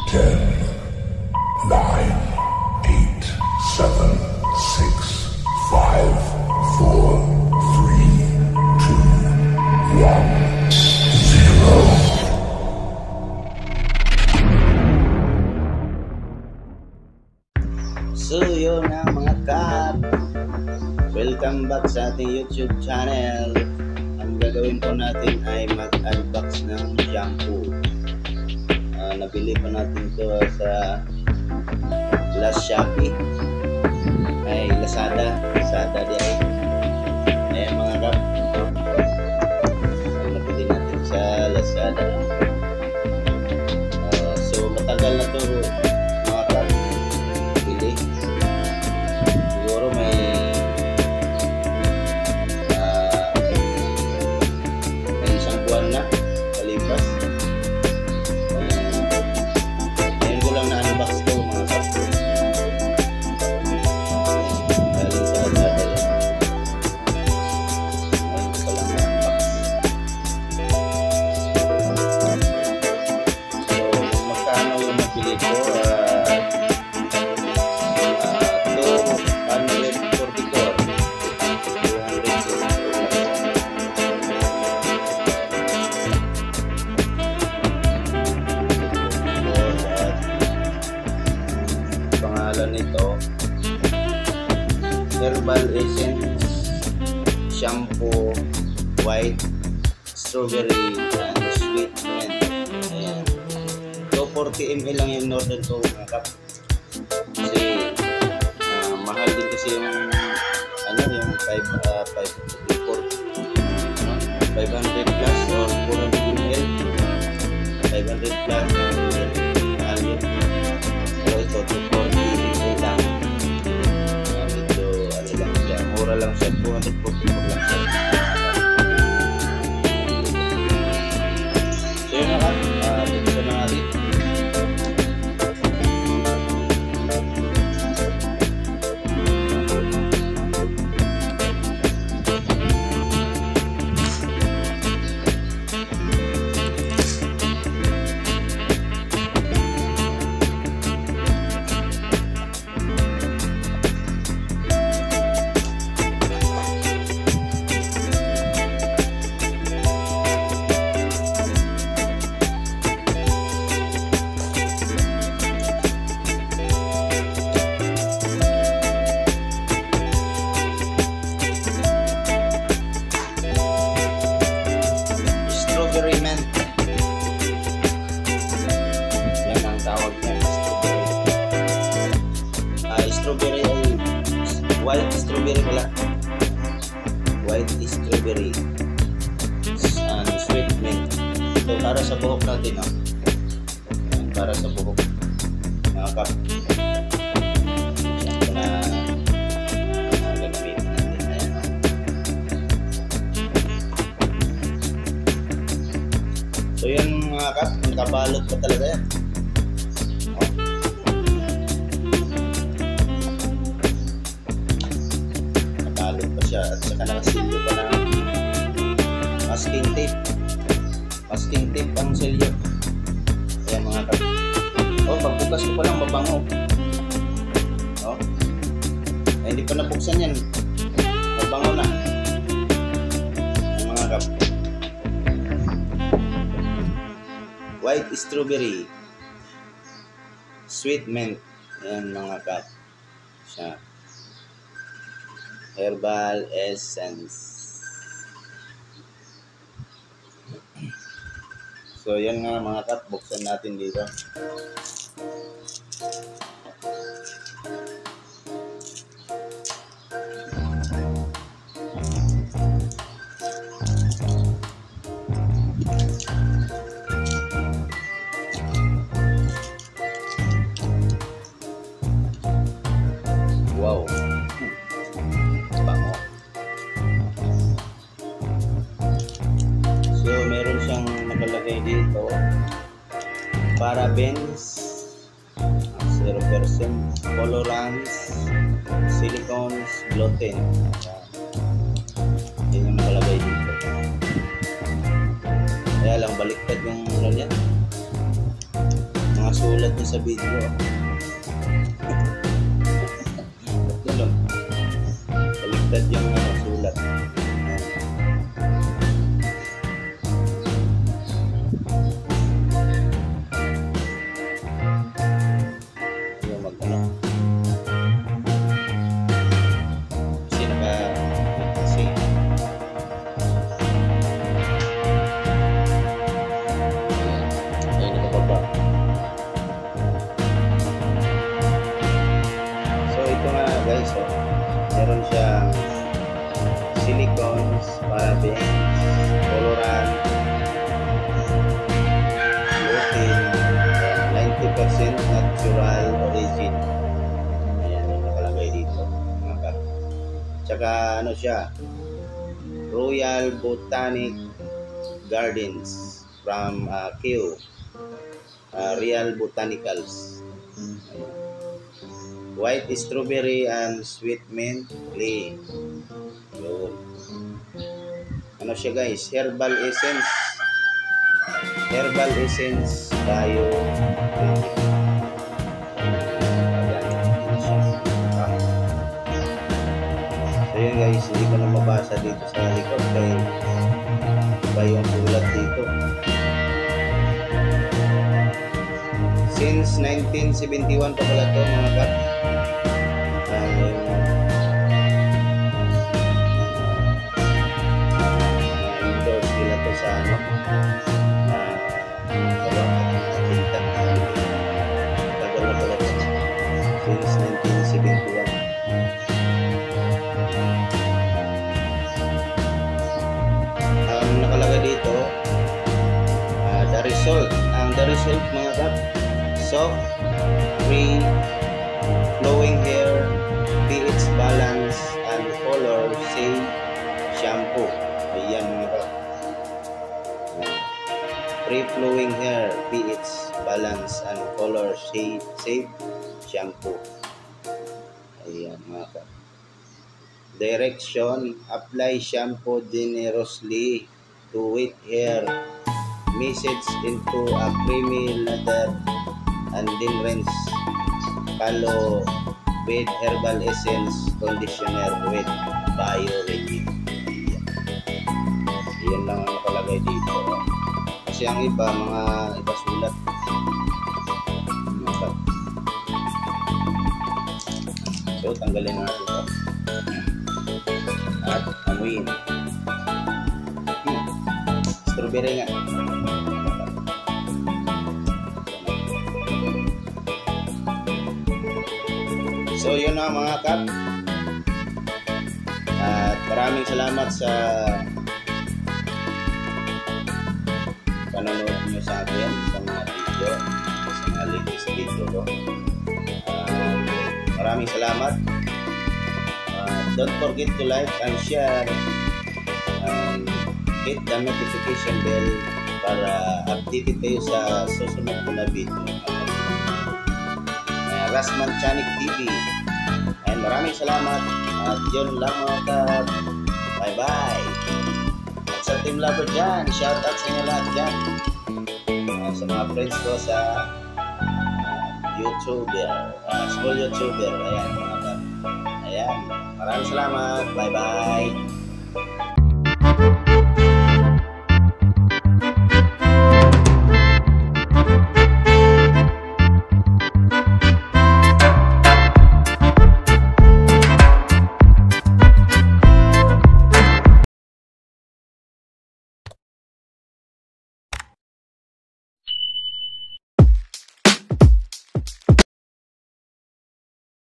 10, 9, 8, 7, 6, 5, 4, 3, 2, 1, 0. So yun na mga kap, welcome back sa ating YouTube channel. Ang gagawin po natin ay mag-unbox ng shampoo. Nabili po natin ito sa Shopee ay Lazada din. Ayan mga kap, nabili natin sa Lazada. So matagal na to mga kap bili. Siguro may isang buwan na kalipas. Ngayon ko lang na-unbox ito mga kap. Galing sa Lazada yan. Ngayon ko lang na-unbox. So magkano yung nabili ko? 244. Pangalan nito Herbal Essence Shampoo White Strawberry and Sweet Mint. Ayan. 240 ml lang yung order ko mga kap. Kasi mahal din kasi yung yung 500 plus or 400 ml 500 plus mahal yun. Pero ito 240 ml lang. Medyo lang siya, mura lang siya, 244 lang siya. So yun na kap, buksan na natin. Strawberry mint. Yan ang tawag niya, strawberry. Strawberry ay white strawberry pala. White strawberry and sweet mint. Ito para sa buhok natin, no? Yan, para sa buhok mga kap. Ito na gagamitin natin. Ayan, no? So yan mga kap, nakabalot pa talaga yan. Nakabalot pa siya at saka nakasilyo pa na masking tape. Masking tape ang silyo. Ayan mga kap. Pagbukas ko pa lang mabango. Ay, hindi pa nabuksan yan. Mabango na. Ayan mga kap. White strawberry, sweet mint. Ayan mga kap, siya. Herbal essence. So yan nga mga kap, buksan natin dito. Wow, bango. So meron siyang nakalagay dito, parabens, 0%, colorants, silicones, gluten. Yan yung nakalagay dito. Kaya lang baliktad yung ano niya, mga sulat niya sa video. Ganun. Baliktad yung sulat. Yung mag-ano. Kasi kasi ayun, nakababa. So ito nga guys, oh, meron siyang silicones, parabens, colorant, lutein, 90% natural origin. Ayan, yung nakalagay dito. Tsaka ano siya, Royal Botanic Gardens from Kew, Real Botanicals. Ayan. White strawberry and sweet mint clay. Yun. Ano siya guys? Herbal essence. Herbal essence bio. So yun guys, hindi ko na mabasa dito sa likod kaya iba yung sulat dito. Since 1971 pa pala ito mga kat. Endorse nila to sa ano, tagal na pala ito since 1971. Nakalagay dito the result mga kat, soft, free, flowing hair, pH balance and color save shampoo. Ayan mga kat, free flowing hair, pH balance and color save shampoo. Ayan mga kat. Direction: apply shampoo generously to wet hair, message into a creamy lather and then rinse. Follow with herbal essence conditioner with bio-ready. Yan lang ang nakalagay dito. Kasi ang iba, mga iba sulat. So tanggalin natin ito at amuin. Strawberry nga. So yun na mga kat. At maraming salamat sa panonood nyo sa akin sa mga video, sa mga latest video ko. Maraming salamat. Don't forget to like and share and hit the notification bell para updated kayo sa susunod ko na video. Rasman Chanik TV. And maraming salamat. At yun lang mga kat. Bye bye. At sa Team Lover dyan, shout out sa inyo lahat dyan. Sa mga friends ko sa YouTuber, school YouTuber. Ayan mga kat. Ayan. Maraming salamat. Bye bye.